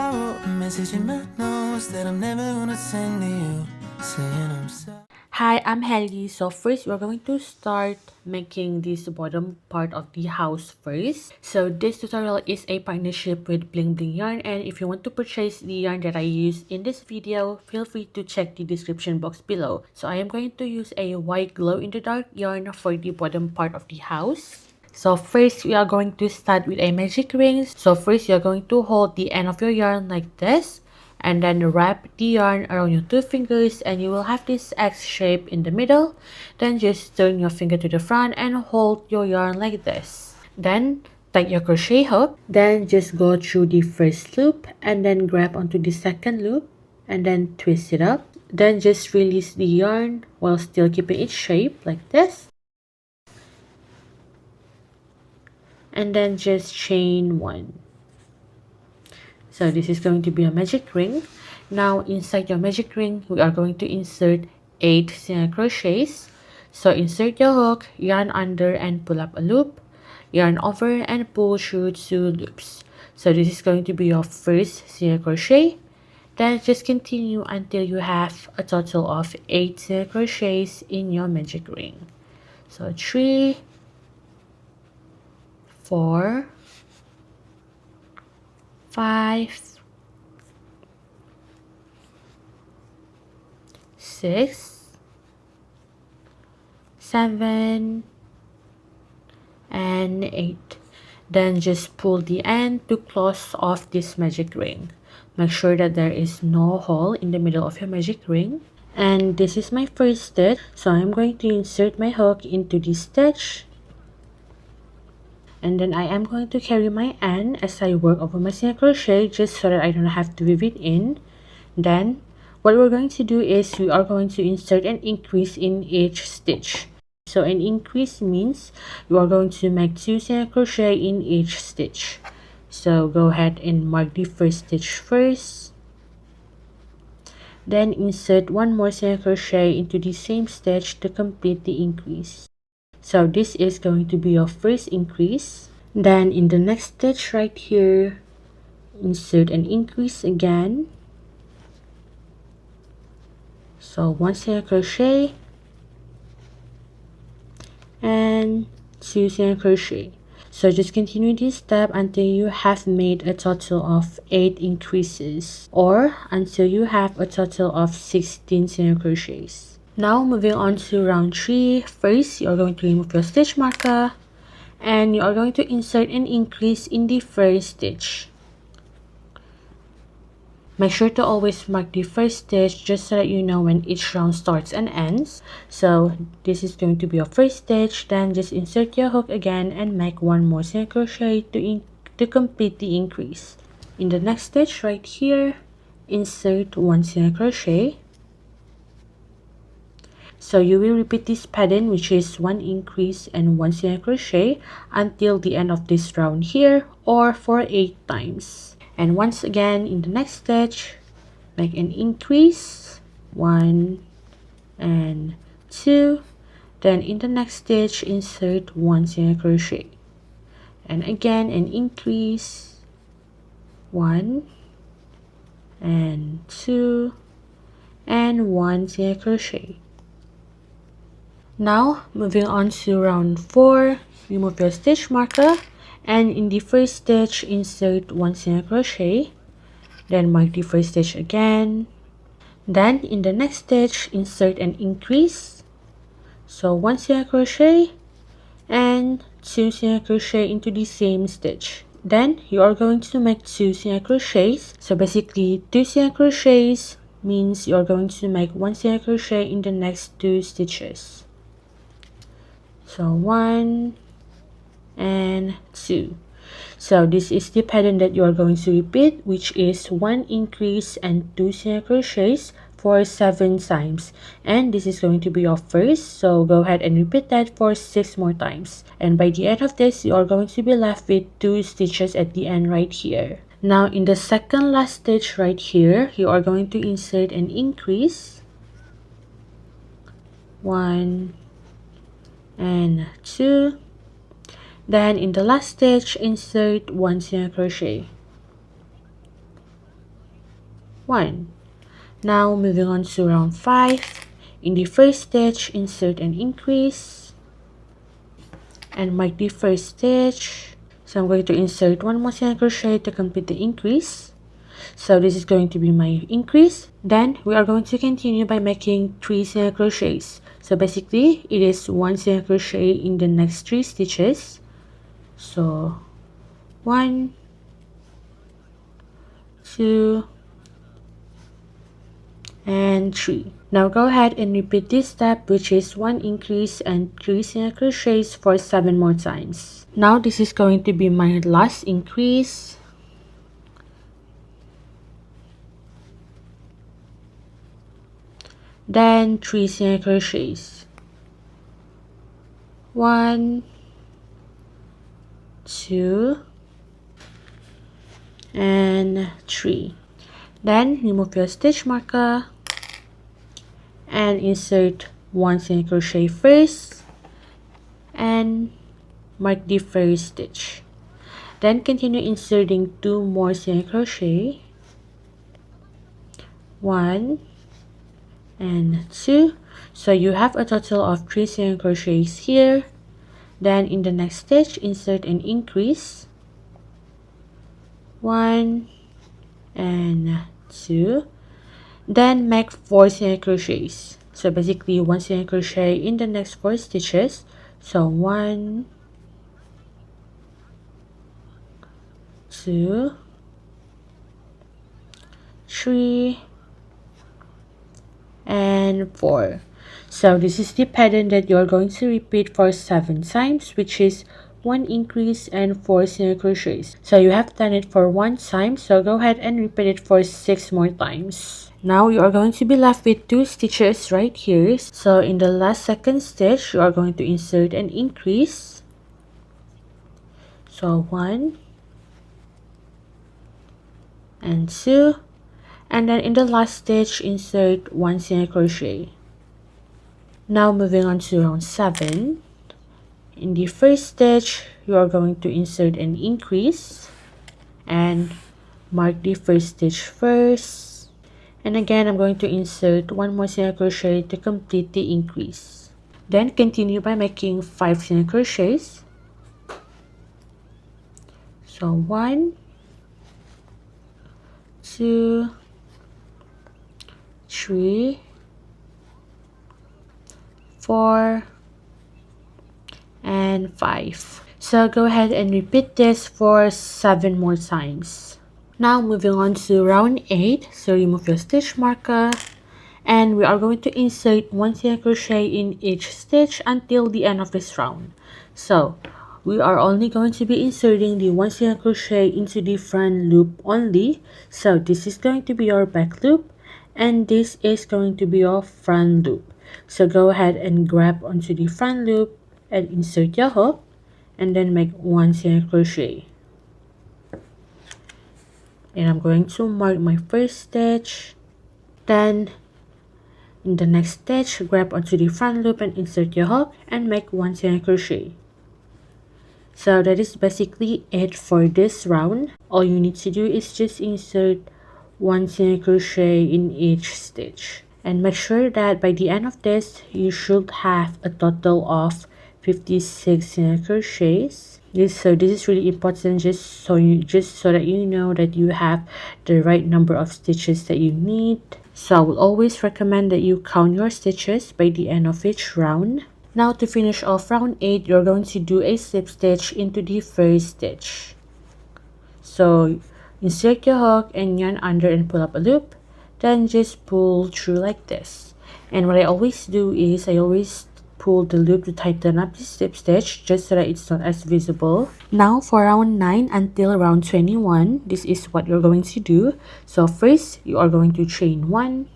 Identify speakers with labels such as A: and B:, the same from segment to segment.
A: I wrote a message in my notes that I'm never gonna send to you, saying I'm sorry.
B: Hi, I'm Helly. So first, we're going to start making this bottom part of the house first. So this tutorial is a partnership with Bling Bling Yarn, and if you want to purchase the yarn that I use in this video, feel free to check the description box below. So I am going to use a white glow-in-the-dark yarn for the bottom part of the house. So first, we are going to start with a magic ring. So first, you're going to hold the end of your yarn like this, and then wrap the yarn around your two fingers, and you will have this X shape in the middle. Then just turn your finger to the front and hold your yarn like this. Then take your crochet hook, then just go through the first loop and then grab onto the second loop and then twist it up. Then just release the yarn while still keeping its shape like this. And then just chain one. So this is going to be a magic ring. Now inside your magic ring, we are going to insert 8 single crochets. So insert your hook, yarn under and pull up a loop, yarn over and pull through 2 loops. So this is going to be your first single crochet. Then just continue until you have a total of 8 single crochets in your magic ring. So 3, 4, 5, 6, 7, and 8. Then just pull the end to close off this magic ring. Make sure that there is no hole in the middle of your magic ring. And this is my first stitch, so I'm going to insert my hook into this stitch. And then I am going to carry my end as I work over my single crochet, just so that I don't have to weave it in. Then what we're going to do is we are going to insert an increase in each stitch. So an increase means you are going to make 2 single crochet in each stitch. So go ahead and mark the first stitch first. Then insert 1 more single crochet into the same stitch to complete the increase. So this is going to be your first increase. Then in the next stitch right here, insert an increase again. So 1 single crochet and 2 single crochet. So just continue this step until you have made a total of 8 increases, or until you have a total of 16 single crochets. Now moving on to round 3. First, you are going to remove your stitch marker and you are going to insert an increase in the first stitch. Make sure to always mark the first stitch just so that you know when each round starts and ends. So this is going to be your first stitch. Then just insert your hook again and make 1 more single crochet to complete the increase. In the next stitch right here, insert 1 single crochet. So you will repeat this pattern, which is 1 increase and 1 single crochet, until the end of this round here, or for 8 times. And once again, in the next stitch, make an increase, 1 and 2. Then in the next stitch, insert 1 single crochet. And again, an increase, 1 and 2 and 1 single crochet. Now moving on to round 4, remove your stitch marker and in the first stitch insert 1 single crochet, then mark the first stitch again. Then in the next stitch insert an increase, so 1 single crochet and 2 single crochet into the same stitch. Then you are going to make 2 single crochets. So basically 2 single crochets means you are going to make 1 single crochet in the next 2 stitches. So 1 and 2. So this is the pattern that you are going to repeat, which is 1 increase and 2 single crochets for 7 times. And this is going to be your first, so go ahead and repeat that for 6 more times. And by the end of this, you are going to be left with 2 stitches at the end right here. Now in the second last stitch right here, you are going to insert an increase, 1 and 2. Then in the last stitch, insert 1 single crochet. 1. Now moving on to round 5. In the first stitch, insert an increase and mark the first stitch. So I'm going to insert one more single crochet to complete the increase. So this is going to be my increase. Then we are going to continue by making 3 single crochets. So basically it is 1 single crochet in the next 3 stitches. So 1, 2, and 3. Now go ahead and repeat this step, which is 1 increase and 3 single crochets for 7 more times. Now this is going to be my last increase. Then 3 single crochets. 1, 2, and 3. Then remove your stitch marker and insert 1 single crochet first and mark the first stitch. Then continue inserting 2 more single crochet, 1 and 2. So you have a total of 3 single crochets here. Then in the next stitch, insert an increase, 1 and 2. Then make 4 single crochets. So basically 1 single crochet in the next 4 stitches. So 1, 2, 3, and 4. So this is the pattern that you're going to repeat for 7 times, which is 1 increase and 4 single crochets. So you have done it for 1 time, so go ahead and repeat it for 6 more times. Now you are going to be left with 2 stitches right here. So in the last second stitch, you are going to insert an increase. So 1 and 2, and then in the last stitch, insert 1 single crochet. Now moving on to round 7. In the first stitch, you are going to insert an increase and mark the first stitch first. And again, I'm going to insert 1 more single crochet to complete the increase. Then continue by making 5 single crochets. So 1, 2, 3, 4, and 5. So go ahead and repeat this for 7 more times. Now moving on to round 8. So remove your stitch marker and we are going to insert 1 single crochet in each stitch until the end of this round. So we are only going to be inserting the 1 single crochet into the front loop only. So this is going to be your back loop and this is going to be your front loop. So go ahead and grab onto the front loop and insert your hook and then make 1 single crochet. And I'm going to mark my first stitch. Then in the next stitch, grab onto the front loop and insert your hook and make 1 single crochet. So that is basically it for this round. All you need to do is just insert 1 single crochet in each stitch. And make sure that by the end of this, you should have a total of 56 single crochets. So this is really important, just so that you know that you have the right number of stitches that you need. So I will always recommend that you count your stitches by the end of each round. Now to finish off round 8, you're going to do a slip stitch into the first stitch. So insert your hook and yarn under and pull up a loop. Then just pull through like this. And what I always do is I always pull the loop to tighten up the slip stitch just so that it's not as visible. Now for round 9 until round 21, this is what you're going to do. So first, you are going to chain 1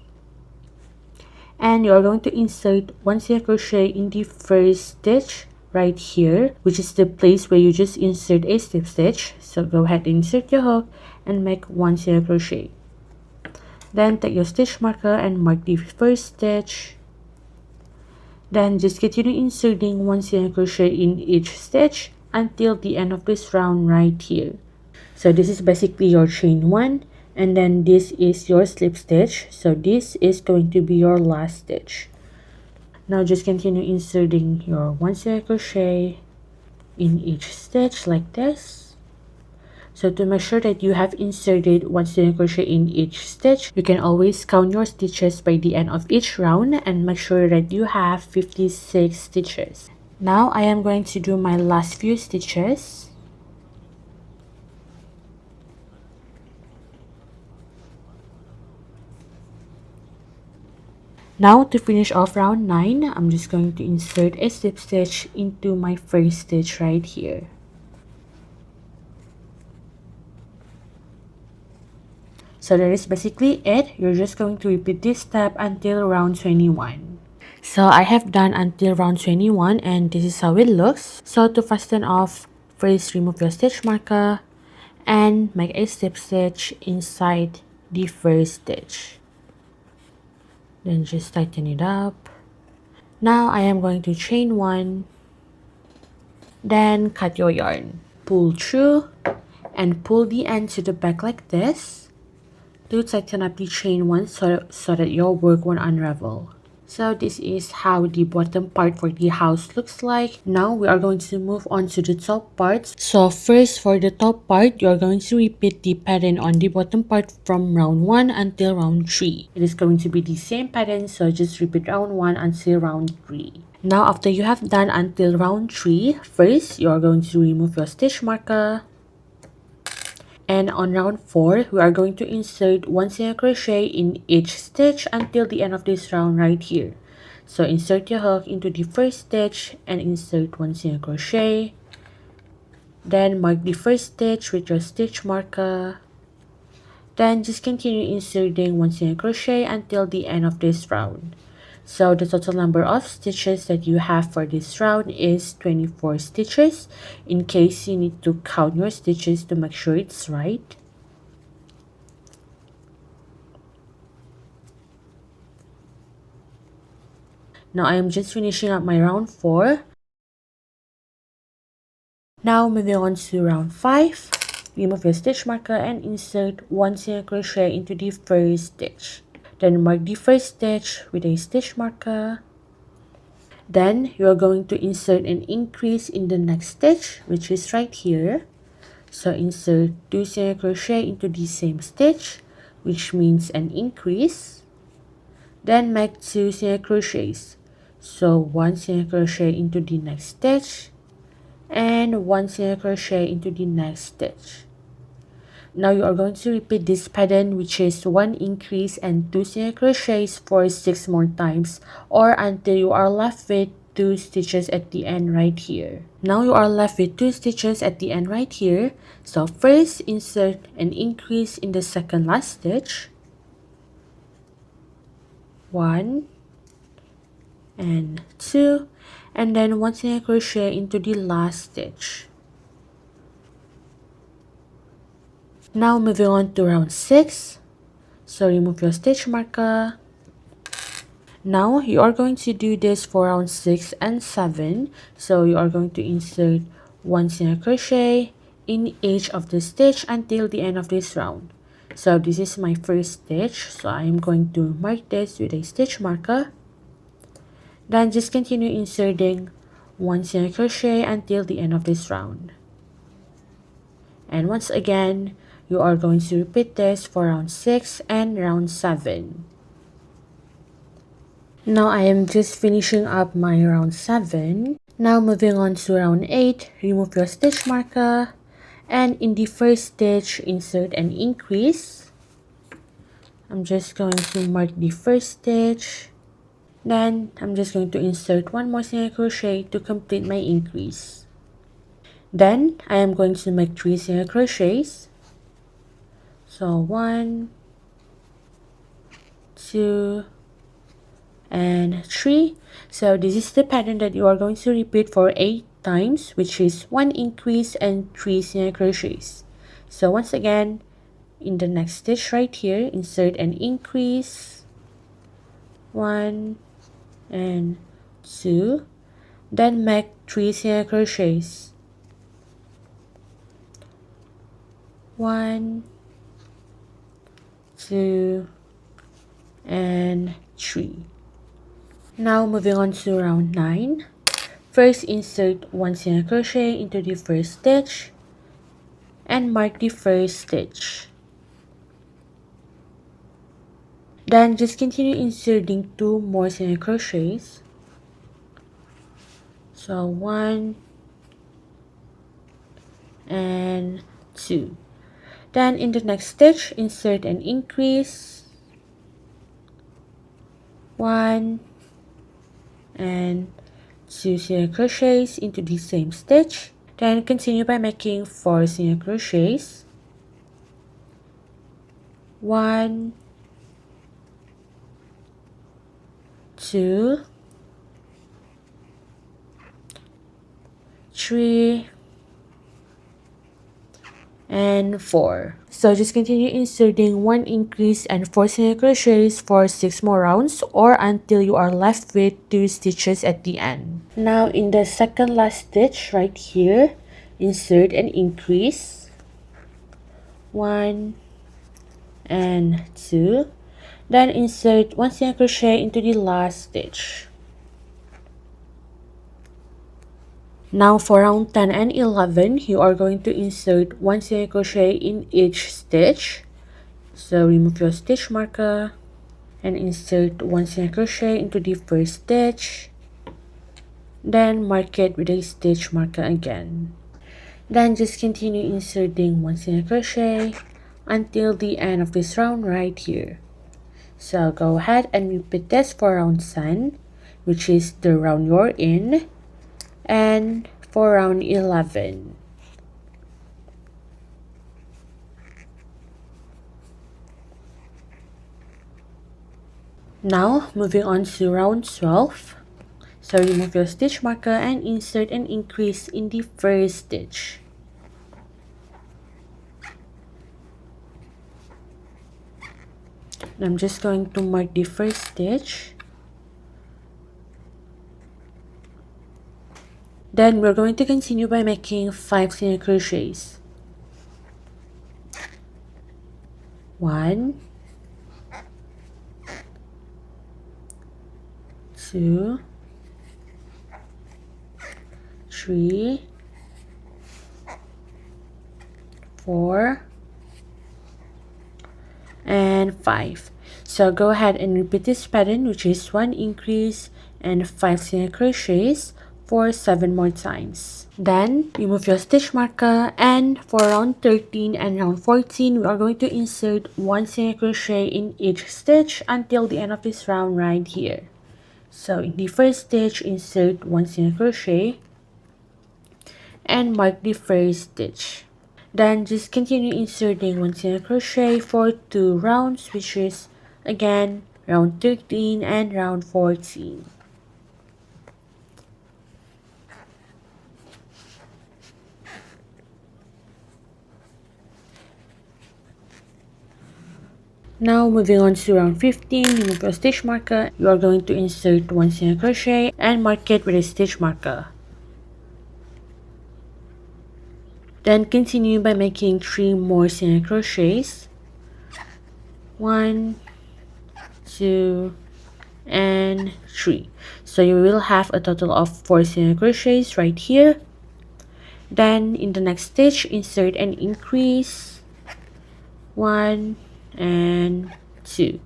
B: and you are going to insert 1 single crochet in the first stitch right here, which is the place where you just insert a slip stitch. So go ahead and insert your hook and make 1 single crochet. Then take your stitch marker and mark the first stitch. Then just continue inserting 1 single crochet in each stitch until the end of this round right here. So this is basically your chain 1 and then this is your slip stitch, so this is going to be your last stitch. Now just continue inserting your 1 single crochet in each stitch like this. So to make sure that you have inserted 1 single crochet in each stitch, you can always count your stitches by the end of each round and make sure that you have 56 stitches. Now I am going to do my last few stitches. Now to finish off round 9, I'm just going to insert a slip stitch into my first stitch right here. So that is basically it. You're just going to repeat this step until round 21. So I have done until round 21 and this is how it looks. So to fasten off, first remove your stitch marker and make a slip stitch inside the first stitch. Then just tighten it up. Now I am going to chain 1, then cut your yarn. Pull through and pull the end to the back like this to tighten up the chain 1 so that your work won't unravel. So this is how the bottom part for the house looks like. Now we are going to move on to the top parts. So first, for the top part, you are going to repeat the pattern on the bottom part from round 1 until round 3. It is going to be the same pattern, so just repeat round 1 until round 3. Now after you have done until round 3, first you are going to remove your stitch marker. And on round 4, we are going to insert 1 single crochet in each stitch until the end of this round right here. So insert your hook into the first stitch and insert 1 single crochet. Then mark the first stitch with your stitch marker. Then just continue inserting 1 single crochet until the end of this round. So the total number of stitches that you have for this round is 24 stitches. In case you need to count your stitches to make sure it's right. Now I am just finishing up my round 4. Now moving on to round 5. Remove your stitch marker and insert 1 single crochet into the first stitch. Then mark the first stitch with a stitch marker. Then you are going to insert an increase in the next stitch, which is right here. So insert 2 single crochet into the same stitch, which means an increase. Then make 2 single crochets. So 1 single crochet into the next stitch and 1 single crochet into the next stitch. Now you are going to repeat this pattern, which is 1 increase and 2 single crochets for 6 more times, or until you are left with 2 stitches at the end right here. Now you are left with 2 stitches at the end right here. So first insert an increase in the second last stitch. 1 and 2, and then 1 single crochet into the last stitch. Now moving on to round 6. So remove your stitch marker. Now you are going to do this for round 6 and 7. So you are going to insert 1 single crochet in each of the stitch until the end of this round. So this is my first stitch, so I am going to mark this with a stitch marker. Then just continue inserting 1 single crochet until the end of this round. And once again, you are going to repeat this for round 6 and round 7. Now I am just finishing up my round 7. Now moving on to round 8, remove your stitch marker. And in the first stitch, insert an increase. I'm just going to mark the first stitch. Then I'm just going to insert 1 more single crochet to complete my increase. Then I am going to make 3 single crochets. So 1, 2, and 3. So this is the pattern that you are going to repeat for 8 times, which is 1 increase and 3 single crochets. So once again, in the next stitch right here, insert an increase, 1 and 2, then make 3 single crochets, 1, 2, and 3. Now moving on to round 9. First, insert 1 single crochet into the first stitch and mark the first stitch. Then just continue inserting 2 more single crochets. So 1 and 2. Then in the next stitch, insert an increase, 1 and 2 single crochets into the same stitch. Then continue by making 4 single crochets, 1, 2, 3, and 4. So just continue inserting 1 increase and 4 single crochets for 6 more rounds, or until you are left with 2 stitches at the end. Now in the second last stitch right here, insert an increase, 1 and 2. Then insert 1 single crochet into the last stitch. Now for round 10 and 11, you are going to insert 1 single crochet in each stitch. So remove your stitch marker and insert 1 single crochet into the first stitch. Then mark it with a stitch marker again. Then just continue inserting 1 single crochet until the end of this round right here. So go ahead and repeat this for round 10, which is the round you're in, and for round 11. Now moving on to round 12. So remove your stitch marker and insert an increase in the first stitch. I'm just going to mark the first stitch. Then we're going to continue by making 5 single crochets. 1, 2, 3, 4, and 5. So go ahead and repeat this pattern, which is 1 increase and 5 single crochets for 7 more times. Then remove your stitch marker, and for round 13 and round 14, we are going to insert 1 single crochet in each stitch until the end of this round right here. So in the first stitch, insert 1 single crochet and mark the first stitch. Then just continue inserting 1 single crochet for 2 rounds, which is again round 13 and round 14. Now moving on to round 15, remove your stitch marker. You are going to insert 1 single crochet and mark it with a stitch marker. Then continue by making 3 more single crochets. 1, 2, and 3. So you will have a total of 4 single crochets right here. Then in the next stitch, insert an increase, 1 and 2.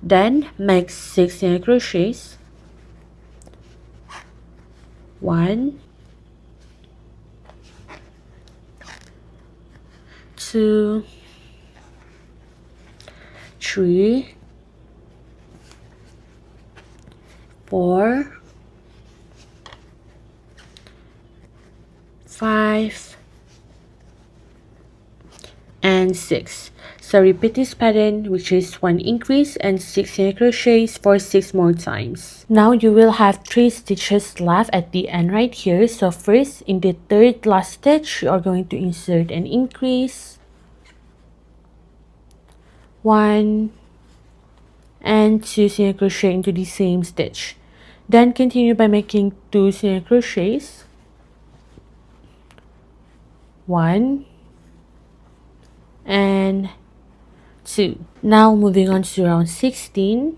B: Then make 6 single crochets, 1, 2, 3, 4, 5, and 6. So repeat this pattern, which is 1 increase and 6 single crochets for 6 more times. Now you will have 3 stitches left at the end right here. So first, in the third last stitch, you are going to insert an increase, 1 and 2 single crochet into the same stitch. Then continue by making 2 single crochets, 1 and 2. Now moving on to round 16.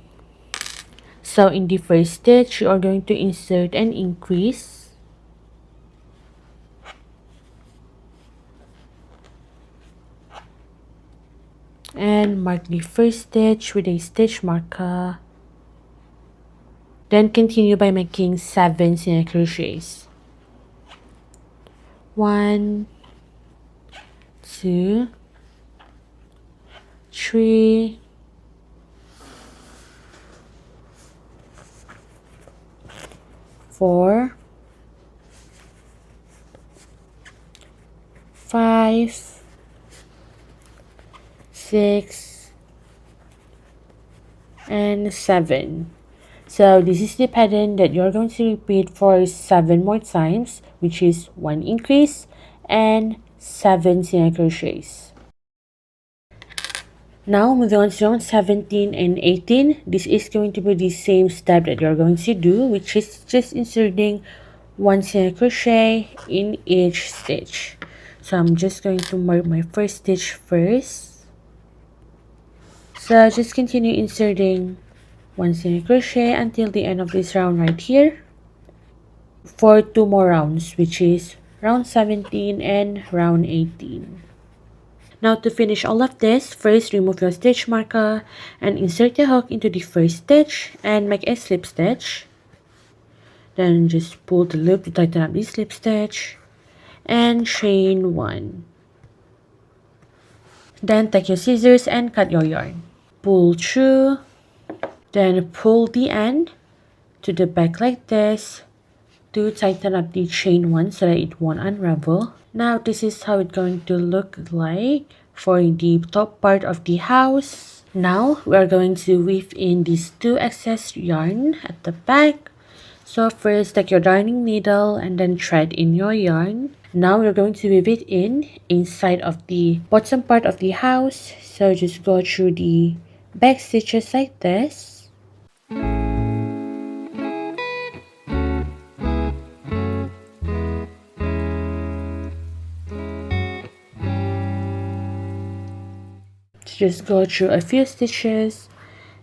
B: So in the first stitch, you are going to insert an increase. And mark the first stitch with a stitch marker. Then continue by making 7 single crochets. 1, 2, 3, 4, 5, 6, and 7. So this is the pattern that you're going to repeat for 7 more times, which is 1 increase and 7 single crochets. Now moving on to round 17 and 18, this is going to be the same step that you're going to do, which is just inserting 1 single crochet in each stitch. So I'm just going to mark my first stitch first. So just continue inserting 1 single crochet until the end of this round right here for 2 more rounds, which is round 17 and round 18. Now to finish all of this, first remove your stitch marker and insert the hook into the first stitch and make a slip stitch. Then just pull the loop to tighten up the slip stitch and chain 1. Then take your scissors and cut your yarn. Pull through, then pull the end to the back like this to tighten up the chain 1 so that it won't unravel. Now this is how it's going to look like for the top part of the house. Now we are going to weave in these 2 excess yarn at the back. So first take your darning needle and then thread in your yarn. Now we're going to weave it in inside of the bottom part of the house. So just go through the back stitches like this. Just go through a few stitches,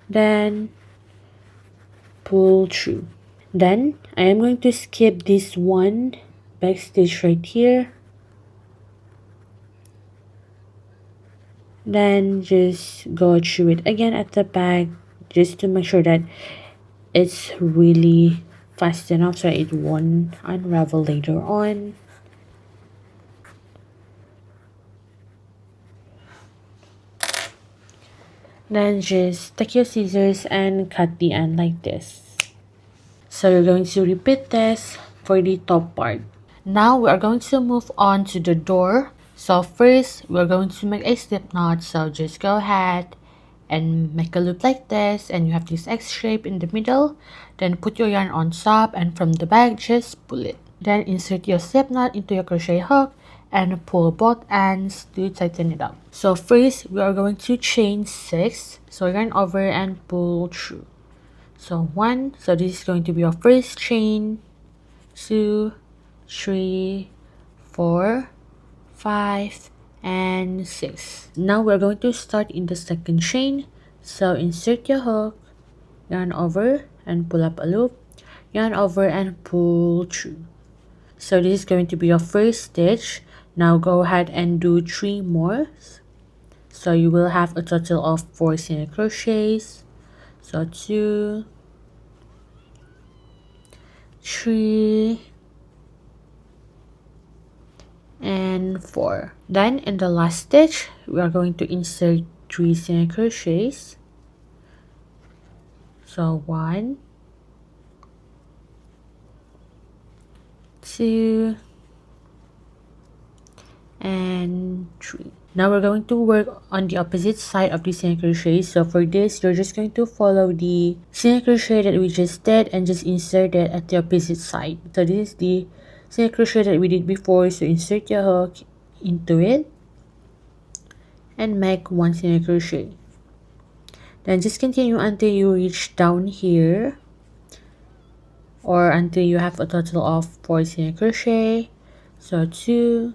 B: then pull through. Then I am going to skip this one back stitch right here. Then just go through it again at the back just to make sure that it's really fast enough so it won't unravel later on. Then just take your scissors and cut the end like this. So you're going to repeat this for the top part. Now we are going to move on to the door. So first we're going to make a slip knot. So just go ahead and make a loop like this, and you have this X shape in the middle. Then put your yarn on top, and from the back just pull it. Then insert your slip knot into your crochet hook and pull both ends to tighten it up. So first we are going to chain 6. So yarn over and pull through. So 1, so this is going to be your first chain, 2, 3, 4, 5, and 6. Now we're going to start in the second chain. So insert your hook, yarn over and pull up a loop, yarn over and pull through. So this is going to be your first stitch. Now go ahead and do 3 more. So you will have a total of 4 single crochets. So 2, 3, and 4. Then in the last stitch we are going to insert 3 single crochets. So 1, 2, and 3. Now we're going to work on the opposite side of the single crochet. So for this, you're just going to follow the single crochet that we just did and just insert it at the opposite side. So this is the single crochet that we did before. So insert your hook into it and make 1 single crochet. Then just continue until you reach down here, or until you have a total of 4 single crochet. So 2,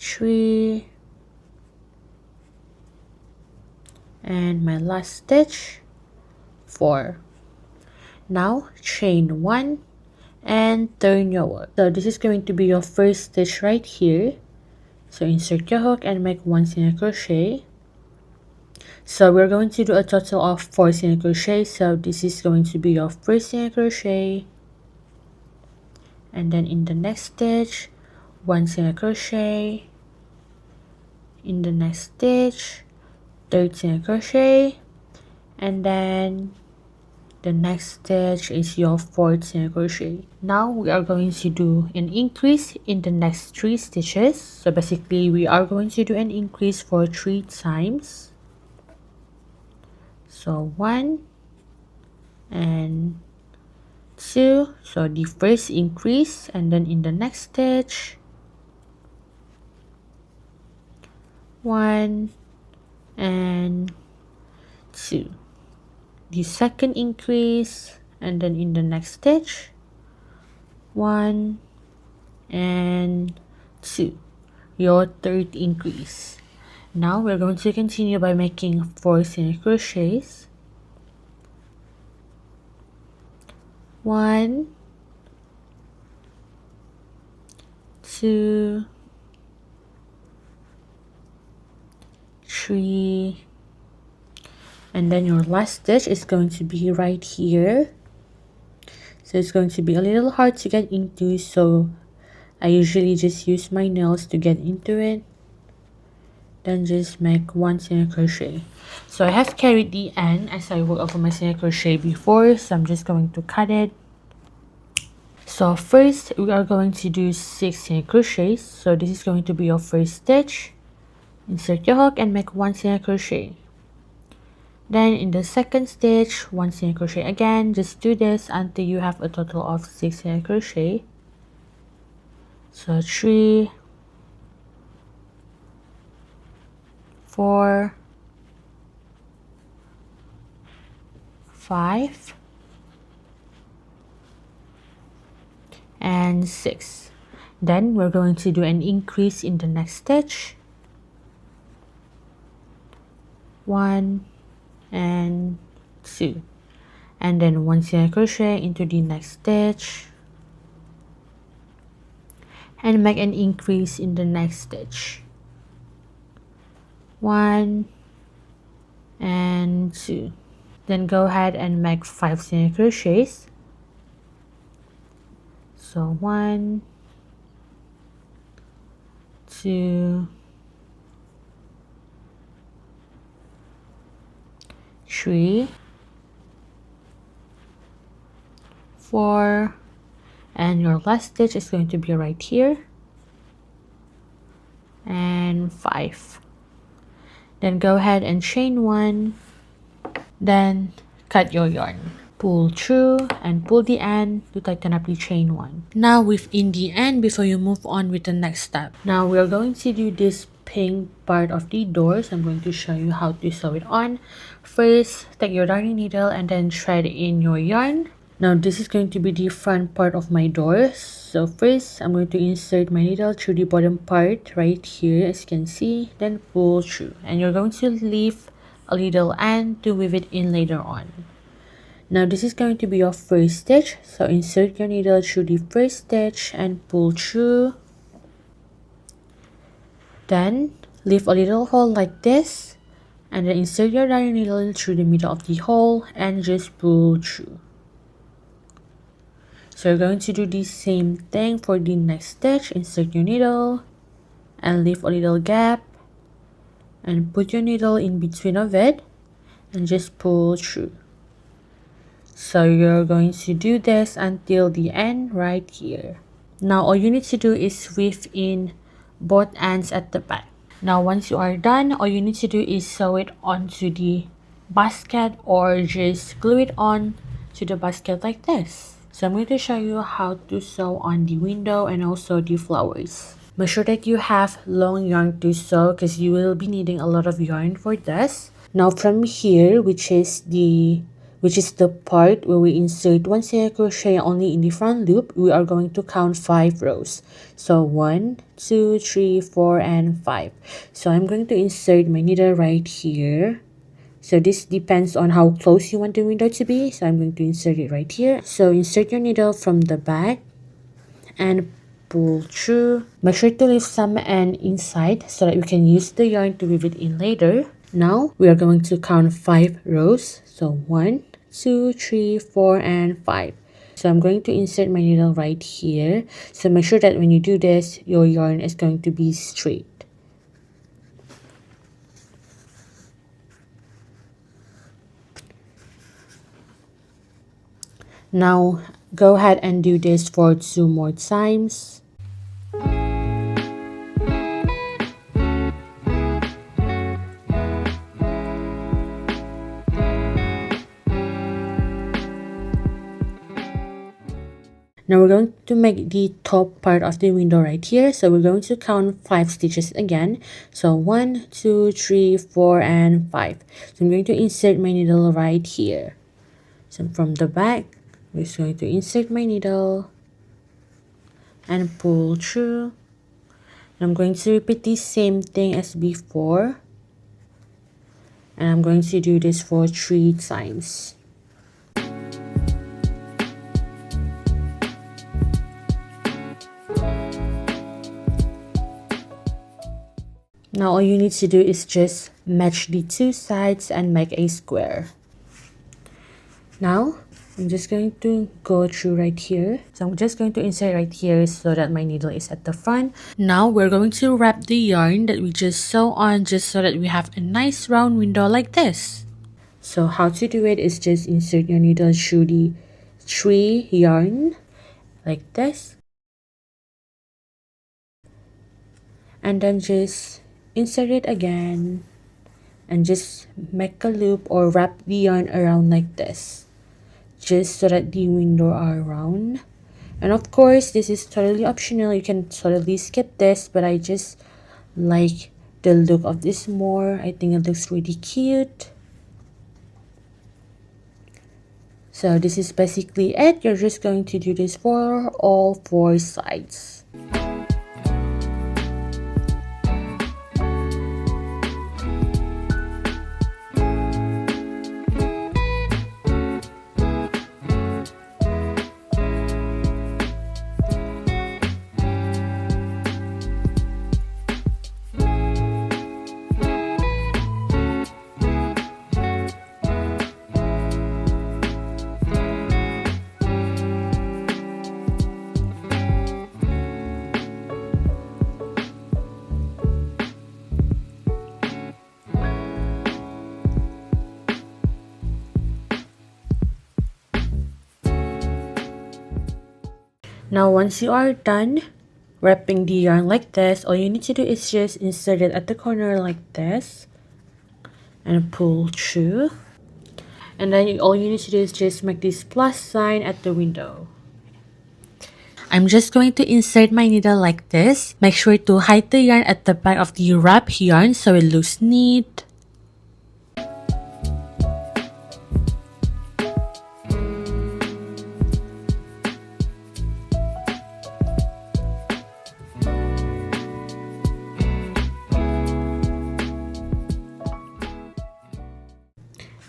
B: 3, and my last stitch 4. Now chain 1 and turn your work. So this is going to be your first stitch right here. So insert your hook and make 1 single crochet. So we're going to do a total of 4 single crochet. So this is going to be your first single crochet, and then in the next stitch 1 single crochet, in the next stitch 3rd single crochet, and then the next stitch is your 4th single crochet. Now we are going to do an increase in the next 3 stitches. So basically we are going to do an increase for 3 times. So 1 and 2, so the first increase, and then in the next stitch 1 and 2, the second increase, and then in the next stitch 1 and 2, your third increase. Now we're going to continue by making 4 single crochets. 1, 2, 3, and then your last stitch is going to be right here. So it's going to be a little hard to get into, so I usually just use my nails to get into it. Then just make 1 single crochet. So I have carried the end as I worked over my single crochet before, so I'm just going to cut it. So first we are going to do 6 single crochets. So this is going to be your first stitch. Insert your hook and make 1 single crochet. Then in the second stitch 1 single crochet again. Just do this until you have a total of 6 single crochet. So 3, 4, 5, and 6. Then we're going to do an increase in the next stitch. 1 and 2, and then 1 single crochet into the next stitch and make an increase in the next stitch. 1 and 2. Then go ahead and make 5 single crochets. So 1, 2, 3, 4, and your last stitch is going to be right here, and 5. Then go ahead and chain 1, then cut your yarn. Pull through and pull the end to tighten up the chain 1. Now within the end, before you move on with the next step, now we are going to do this pink part of the door. So I'm going to show you how to sew it on. First, take your darning needle and then thread in your yarn. Now this is going to be the front part of my door. So first I'm going to insert my needle through the bottom part right here, as you can see, then pull through, and you're going to leave a little end to weave it in later on. Now this is going to be your first stitch, so insert your needle through the first stitch and pull through. Then leave a little hole like this, and then insert your darning needle through the middle of the hole and just pull through. So you're going to do the same thing for the next stitch. Insert your needle and leave a little gap and put your needle in between of it and just pull through. So you're going to do this until the end right here. Now all you need to do is weave in both ends at the back. Now once you are done, all you need to do is sew it onto the basket or just glue it on to the basket like this. So I'm going to show you how to sew on the window and also the flowers. Make sure that you have long yarn to sew because you will be needing a lot of yarn for this. Now from here, which is the which is the part where we insert 1 single crochet only in the front loop, we are going to count 5 rows. So 1, 2, 3, 4, and 5. So I'm going to insert my needle right here. So this depends on how close you want the window to be. So I'm going to insert it right here. So insert your needle from the back and pull through. Make sure to leave some end inside so that we can use the yarn to weave it in later. Now we are going to count 5 rows. So 1, 2, 3, 4, and 5. So I'm going to insert my needle right here. So make sure that when you do this, your yarn is going to be straight. Now go ahead and do this for 2 more times. Now we're going to make the top part of the window right here. So we're going to count 5 stitches again. So 1, 2, 3, 4, and 5. So I'm going to insert my needle right here. So from the back, we're just going to insert my needle and pull through. And I'm going to repeat the same thing as before. And I'm going to do this for 3 times. Now all you need to do is just match the 2 sides and make a square. Now I'm just going to go through right here. So I'm just going to insert right here so that my needle is at the front. Now we're going to wrap the yarn that we just sew on just so that we have a nice round window like this. So how to do it is just insert your needle through the 3 yarn like this. And then just insert it again and just make a loop or wrap the yarn around like this, just so that the window are round. And of course this is totally optional, you can totally skip this, but I just like the look of this more. I think it looks really cute. So this is basically it. You're just going to do this for all 4 sides. Now once you are done wrapping the yarn like this, all you need to do is just insert it at the corner like this and pull through. And then all you need to do is just make this plus sign at the window. I'm just going to insert my needle like this. Make sure to hide the yarn at the back of the wrap yarn so it looks neat.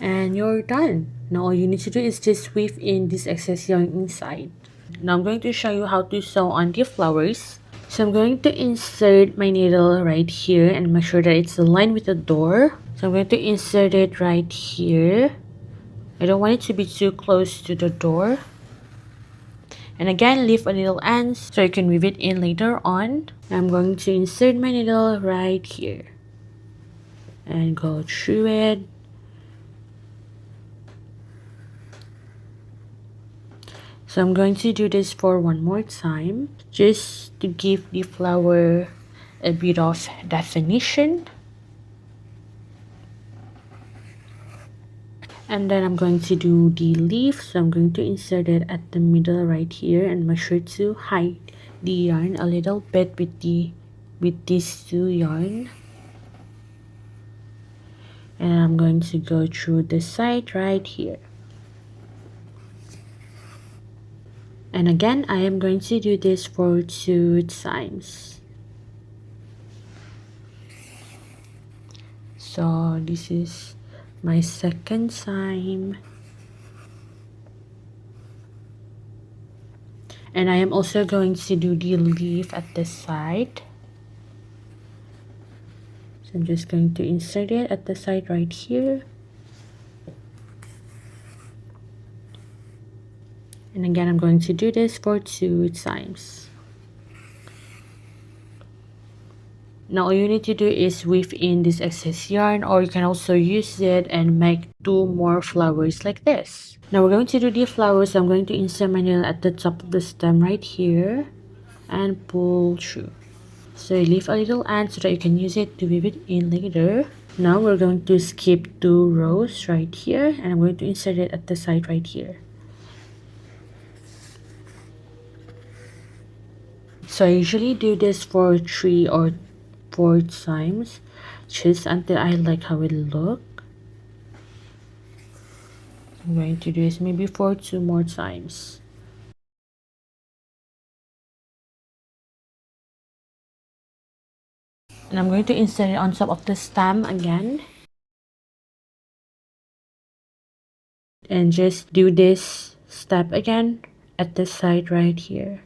B: And you're done. Now all you need to do is just weave in this excess yarn inside. Now I'm going to show you how to sew on the flowers. So I'm going to insert my needle right here and make sure that it's aligned with the door. So I'm going to insert it right here. I don't want it to be too close to the door. And again, leave a little end so you can weave it in later on. I'm going to insert my needle right here and go through it. So I'm going to do this for 1 more time, just to give the flower a bit of definition. And then I'm going to do the leaf, so I'm going to insert it at the middle right here and make sure to hide the yarn a little bit with these 2 yarn. And I'm going to go through the side right here. And again, I am going to do this for 2 times. So this is my second time. And I am also going to do the leaf at the side. So I'm just going to insert it at the side right here. And again, I'm going to do this for 2 times. Now all you need to do is weave in this excess yarn, or you can also use it and make 2 more flowers like this. Now we're going to do the flowers. I'm going to insert my needle at the top of the stem right here and pull through. So you leave a little end so that you can use it to weave it in later. Now we're going to skip 2 rows right here, and I'm going to insert it at the side right here. So I usually do this for 3 or 4 times, just until I like how it look. I'm going to do this maybe for 2 more times. And I'm going to insert it on top of the stem again. And just do this step again at the side right here.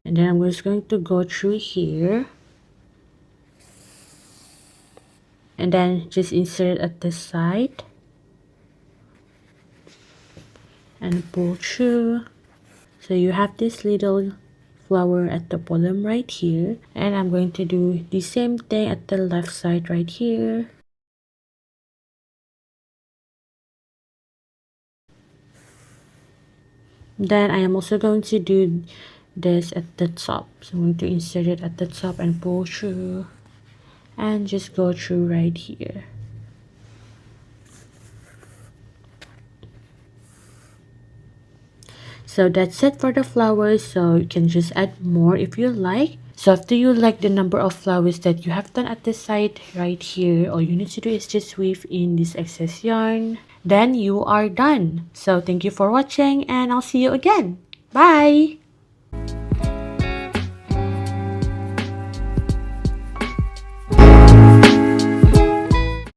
B: And then I'm just going to go through here. And then just insert it at the side. And pull through. So you have this little flower at the bottom right here. And I'm going to do the same thing at the left side right here. Then I am also going to do this at the top. So I'm going to insert it at the top and pull through. And just go through right here. So that's it for the flowers. So you can just add more if you like. So after you like the number of flowers that you have done at the side right here, all you need to do is just weave in this excess yarn. Then you are done. So thank you for watching, and I'll see you again. Bye!